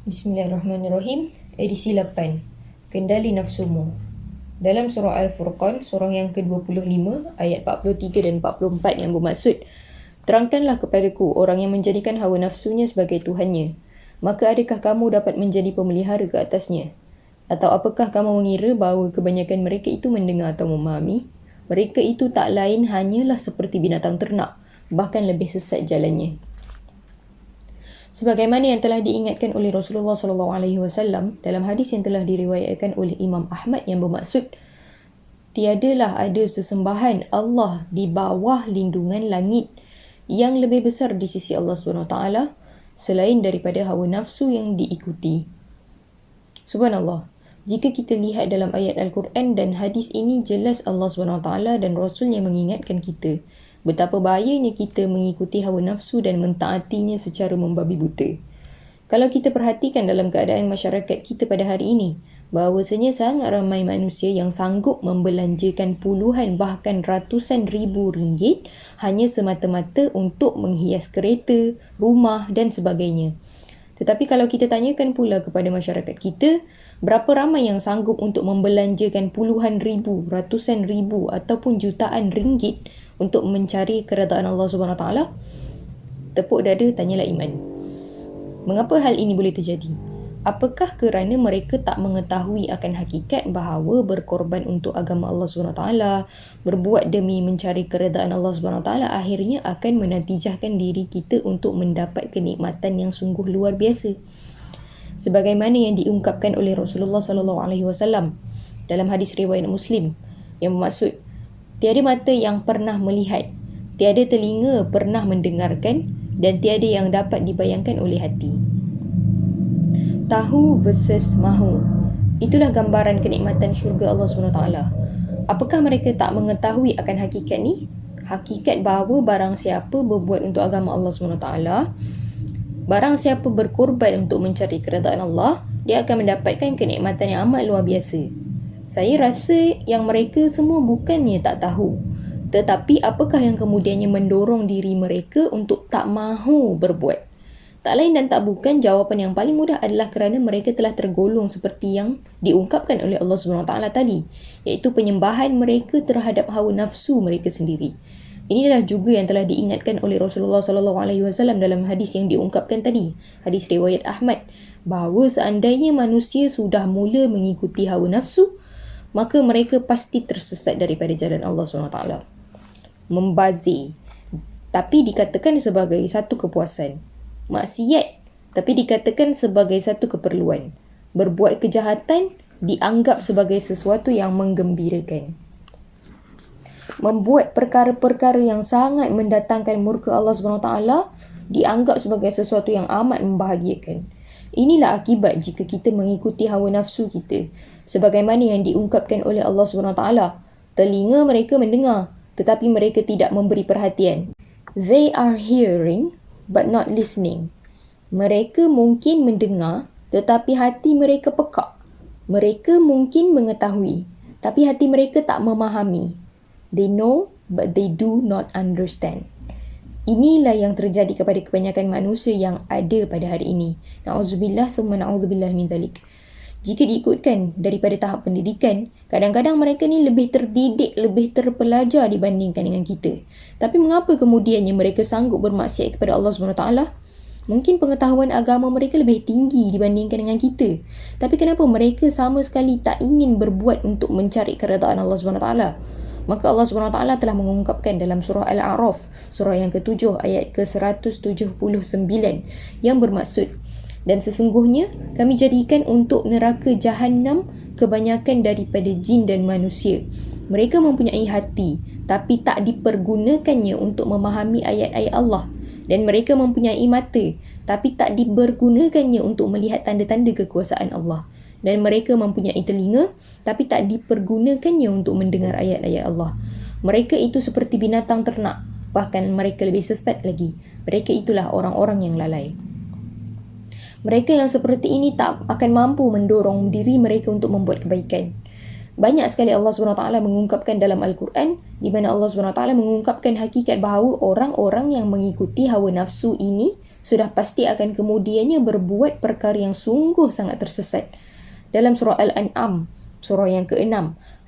Bismillahirrahmanirrahim. Edisi 8. Kendali nafsumu. Dalam surah Al-Furqan, surah yang ke-25, ayat 43 dan 44 yang bermaksud, terangkanlah kepadaku orang yang menjadikan hawa nafsunya sebagai Tuhannya. Maka adakah kamu dapat menjadi pemelihara ke atasnya? Atau apakah kamu mengira bahawa kebanyakan mereka itu mendengar atau memahami? Mereka itu tak lain hanyalah seperti binatang ternak, bahkan lebih sesat jalannya. Sebagaimana yang telah diingatkan oleh Rasulullah SAW dalam hadis yang telah diriwayatkan oleh Imam Ahmad yang bermaksud, tiadalah ada sesembahan Allah di bawah lindungan langit yang lebih besar di sisi Allah SWT selain daripada hawa nafsu yang diikuti. Subhanallah. Jika kita lihat dalam ayat Al-Quran dan hadis ini, jelas Allah SWT dan Rasulnya mengingatkan kita betapa bahayanya kita mengikuti hawa nafsu dan mentaatinya secara membabi buta. Kalau kita perhatikan dalam keadaan masyarakat kita pada hari ini, bahawasanya sangat ramai manusia yang sanggup membelanjakan puluhan bahkan ratusan ribu ringgit hanya semata-mata untuk menghias kereta, rumah dan sebagainya. Tetapi kalau kita tanyakan pula kepada masyarakat kita, berapa ramai yang sanggup untuk membelanjakan puluhan ribu, ratusan ribu ataupun jutaan ringgit untuk mencari keredaan Allah SWT? Tepuk dada, tanyalah iman. Mengapa hal ini boleh terjadi? Apakah kerana mereka tak mengetahui akan hakikat bahawa berkorban untuk agama Allah SWT, berbuat demi mencari keredaan Allah SWT, akhirnya akan menatijahkan diri kita untuk mendapat kenikmatan yang sungguh luar biasa. Sebagaimana yang diungkapkan oleh Rasulullah SAW dalam hadis riwayat Muslim yang bermaksud, tiada mata yang pernah melihat, tiada telinga pernah mendengarkan, dan tiada yang dapat dibayangkan oleh hati. Tahu versus mahu. Itulah gambaran kenikmatan syurga Allah SWT. Apakah mereka tak mengetahui akan hakikat ni? Hakikat bahawa barang siapa berbuat untuk agama Allah SWT, barang siapa berkorban untuk mencari keredaan Allah, dia akan mendapatkan kenikmatan yang amat luar biasa. Saya rasa yang mereka semua bukannya tak tahu, tetapi apakah yang kemudiannya mendorong diri mereka untuk tak mahu berbuat? Tak lain dan tak bukan, jawapan yang paling mudah adalah kerana mereka telah tergolong seperti yang diungkapkan oleh Allah SWT tadi, iaitu penyembahan mereka terhadap hawa nafsu mereka sendiri. Inilah juga yang telah diingatkan oleh Rasulullah SAW dalam hadis yang diungkapkan tadi, hadis riwayat Ahmad, bahawa seandainya manusia sudah mula mengikuti hawa nafsu, maka mereka pasti tersesat daripada jalan Allah SWT. Membazir, tapi dikatakan sebagai satu kepuasan. Maksiat, tapi dikatakan sebagai satu keperluan. Berbuat kejahatan dianggap sebagai sesuatu yang menggembirakan. Membuat perkara-perkara yang sangat mendatangkan murka Allah SWT dianggap sebagai sesuatu yang amat membahagiakan. Inilah akibat jika kita mengikuti hawa nafsu kita. Sebagaimana yang diungkapkan oleh Allah SWT, telinga mereka mendengar, tetapi mereka tidak memberi perhatian. They are hearing but not listening. Mereka mungkin mendengar, tetapi hati mereka pekak. Mereka mungkin mengetahui, tapi hati mereka tak memahami. They know, but they do not understand. Inilah yang terjadi kepada kebanyakan manusia yang ada pada hari ini. Na'udzubillah, thumma na'udzubillah min dhalik. Jika diikutkan daripada tahap pendidikan, kadang-kadang mereka ni lebih terdidik, lebih terpelajar dibandingkan dengan kita. Tapi mengapa kemudiannya mereka sanggup bermaksiat kepada Allah SWT? Mungkin pengetahuan agama mereka lebih tinggi dibandingkan dengan kita. Tapi kenapa mereka sama sekali tak ingin berbuat untuk mencari keredaan Allah SWT? Maka Allah SWT telah mengungkapkan dalam surah Al-A'raf, surah yang ke-7 ayat ke-179 yang bermaksud, dan sesungguhnya kami jadikan untuk neraka Jahannam kebanyakan daripada jin dan manusia. Mereka mempunyai hati, tapi tak dipergunakannya untuk memahami ayat-ayat Allah. Dan mereka mempunyai mata, tapi tak dipergunakannya untuk melihat tanda-tanda kekuasaan Allah. Dan mereka mempunyai telinga, tapi tak dipergunakannya untuk mendengar ayat-ayat Allah. Mereka itu seperti binatang ternak, bahkan mereka lebih sesat lagi. Mereka itulah orang-orang yang lalai. Mereka yang seperti ini tak akan mampu mendorong diri mereka untuk membuat kebaikan. Banyak sekali Allah SWT mengungkapkan dalam Al-Quran, di mana Allah SWT mengungkapkan hakikat bahawa orang-orang yang mengikuti hawa nafsu ini sudah pasti akan kemudiannya berbuat perkara yang sungguh sangat tersesat. Dalam surah Al-An'am, surah yang ke-6,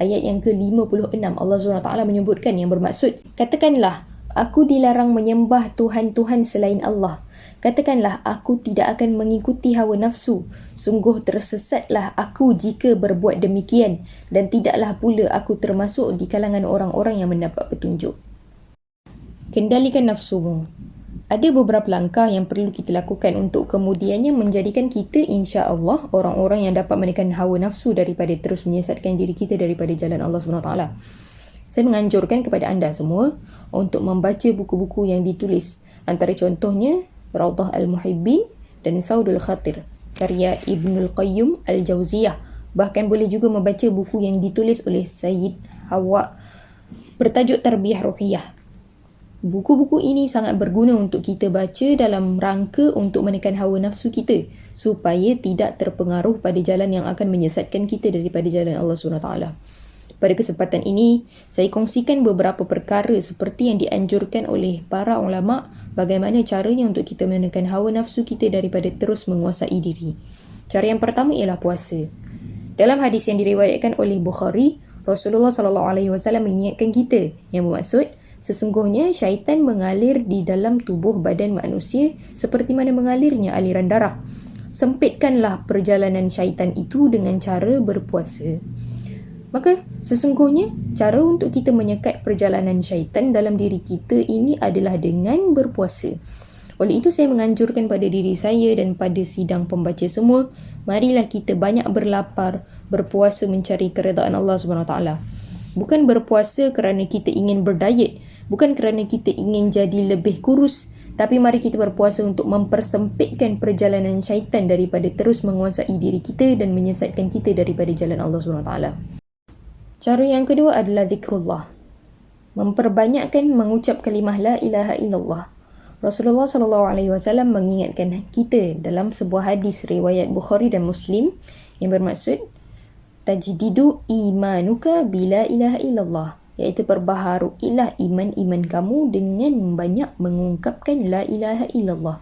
ayat yang ke-56, Allah SWT menyebutkan yang bermaksud, katakanlah, aku dilarang menyembah Tuhan-Tuhan selain Allah. Katakanlah, aku tidak akan mengikuti hawa nafsu. Sungguh tersesatlah aku jika berbuat demikian, dan tidaklah pula aku termasuk di kalangan orang-orang yang mendapat petunjuk. Kendalikan nafsumu. Ada beberapa langkah yang perlu kita lakukan untuk kemudiannya menjadikan kita insya-Allah orang-orang yang dapat menekan hawa nafsu daripada terus menyesatkan diri kita daripada jalan Allah SWT. Saya menganjurkan kepada anda semua untuk membaca buku-buku yang ditulis. Antara contohnya Rawdah Al-Muhibbin dan Saudul Khatir, karya Ibnul Qayyum Al-Jauziyah. Bahkan boleh juga membaca buku yang ditulis oleh Sayyid Hawa bertajuk Tarbiyah Ruhiyah. Buku-buku ini sangat berguna untuk kita baca dalam rangka untuk menekan hawa nafsu kita supaya tidak terpengaruh pada jalan yang akan menyesatkan kita daripada jalan Allah SWT. Pada kesempatan ini, saya kongsikan beberapa perkara seperti yang dianjurkan oleh para ulama bagaimana caranya untuk kita menekan hawa nafsu kita daripada terus menguasai diri. Cara yang pertama ialah puasa. Dalam hadis yang diriwayatkan oleh Bukhari, Rasulullah SAW mengingatkan kita yang bermaksud, sesungguhnya syaitan mengalir di dalam tubuh badan manusia seperti mana mengalirnya aliran darah. Sempitkanlah perjalanan syaitan itu dengan cara berpuasa. Maka sesungguhnya cara untuk kita menyekat perjalanan syaitan dalam diri kita ini adalah dengan berpuasa. Oleh itu saya menganjurkan pada diri saya dan pada sidang pembaca semua, marilah kita banyak berlapar, berpuasa mencari keredaan Allah SWT. Bukan berpuasa kerana kita ingin berdiet, bukan kerana kita ingin jadi lebih kurus, tapi mari kita berpuasa untuk mempersempitkan perjalanan syaitan daripada terus menguasai diri kita dan menyesatkan kita daripada jalan Allah SWT. Cara yang kedua adalah zikrullah. Memperbanyakkan mengucap kalimah la ilaha illallah. Rasulullah SAW mengingatkan kita dalam sebuah hadis riwayat Bukhari dan Muslim yang bermaksud tajdidu imanuka bila ilaha illallah, iaitu perbaharuilah iman kamu dengan banyak mengungkapkan la ilaha illallah.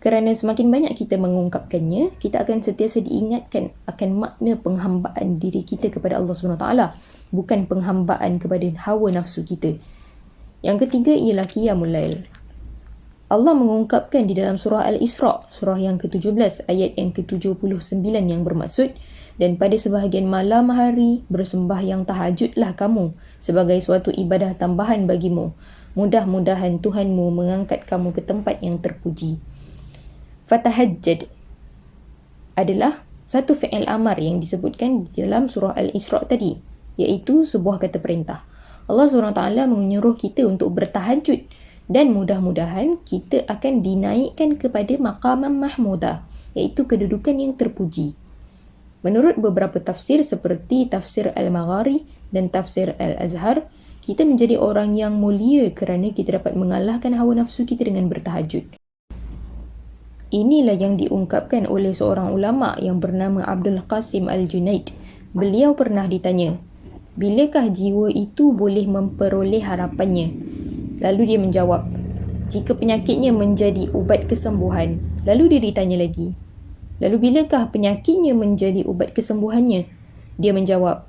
Kerana semakin banyak kita mengungkapkannya, kita akan sentiasa diingatkan akan makna penghambaan diri kita kepada Allah SWT, bukan penghambaan kepada hawa nafsu kita. Yang ketiga ialah qiyamul lail. Allah mengungkapkan di dalam surah Al-Isra, surah yang ke-17, ayat yang ke-79 yang bermaksud, dan pada sebahagian malam hari bersembahyang tahajudlah kamu sebagai suatu ibadah tambahan bagimu. Mudah-mudahan Tuhanmu mengangkat kamu ke tempat yang terpuji. Fatahajjad adalah satu fi'il amar yang disebutkan di dalam surah Al-Isra tadi, iaitu sebuah kata perintah. Allah SWT menyuruh kita untuk bertahajud dan mudah-mudahan kita akan dinaikkan kepada maqamam mahmudah, iaitu kedudukan yang terpuji. Menurut beberapa tafsir seperti tafsir Al-Maghari dan tafsir Al-Azhar, kita menjadi orang yang mulia kerana kita dapat mengalahkan hawa nafsu kita dengan bertahajud. Inilah yang diungkapkan oleh seorang ulama yang bernama Abdul Qasim Al-Junaid. Beliau pernah ditanya, bilakah jiwa itu boleh memperoleh harapannya? Lalu dia menjawab, jika penyakitnya menjadi ubat kesembuhan. Lalu dia ditanya lagi, lalu bilakah penyakitnya menjadi ubat kesembuhannya? Dia menjawab,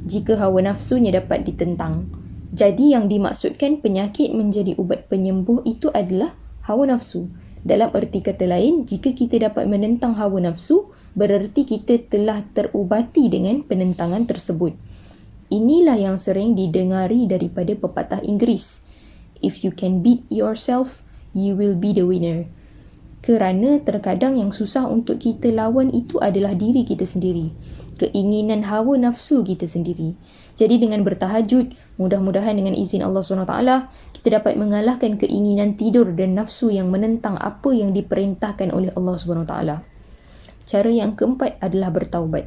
jika hawa nafsunya dapat ditentang. Jadi yang dimaksudkan penyakit menjadi ubat penyembuh itu adalah hawa nafsu. Dalam erti kata lain, jika kita dapat menentang hawa nafsu, bererti kita telah terubati dengan penentangan tersebut. Inilah yang sering didengari daripada pepatah Inggeris. If you can beat yourself, you will be the winner. Kerana terkadang yang susah untuk kita lawan itu adalah diri kita sendiri, keinginan hawa nafsu kita sendiri. Jadi dengan bertahajud, mudah-mudahan dengan izin Allah SWT, kita dapat mengalahkan keinginan tidur dan nafsu yang menentang apa yang diperintahkan oleh Allah SWT. Cara yang keempat adalah bertaubat.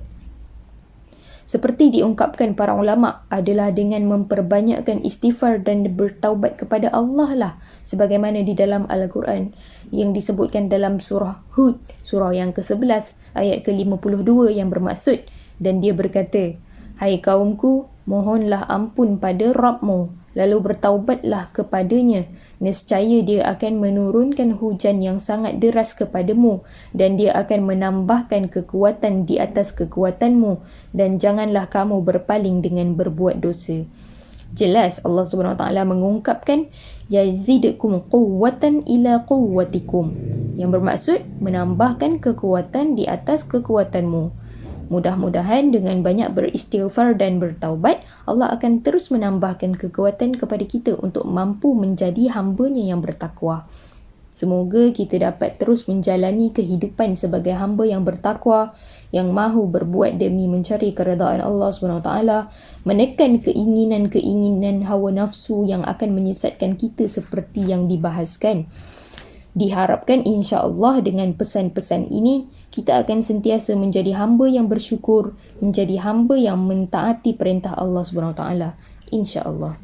Seperti diungkapkan para ulama adalah dengan memperbanyakkan istighfar dan bertaubat kepada Allah lah, sebagaimana di dalam Al-Quran yang disebutkan dalam surah Hud, surah yang ke-11 ayat ke-52 yang bermaksud, dan dia berkata, hai kaumku, mohonlah ampun pada Rabbmu lalu bertaubatlah kepadanya. Nescaya dia akan menurunkan hujan yang sangat deras kepadamu dan dia akan menambahkan kekuatan di atas kekuatanmu dan janganlah kamu berpaling dengan berbuat dosa. Jelas Allah SWT mengungkapkan yazidkum quwwatan ila quwwatikum, yang bermaksud menambahkan kekuatan di atas kekuatanmu. Mudah-mudahan dengan banyak beristighfar dan bertaubat, Allah akan terus menambahkan kekuatan kepada kita untuk mampu menjadi hamba-Nya yang bertakwa. Semoga kita dapat terus menjalani kehidupan sebagai hamba yang bertakwa, yang mahu berbuat demi mencari keredaan Allah SWT, menekan keinginan-keinginan hawa nafsu yang akan menyesatkan kita seperti yang dibahaskan. Diharapkan insya-Allah dengan pesan-pesan ini, kita akan sentiasa menjadi hamba yang bersyukur, menjadi hamba yang mentaati perintah Allah SWT. InsyaAllah.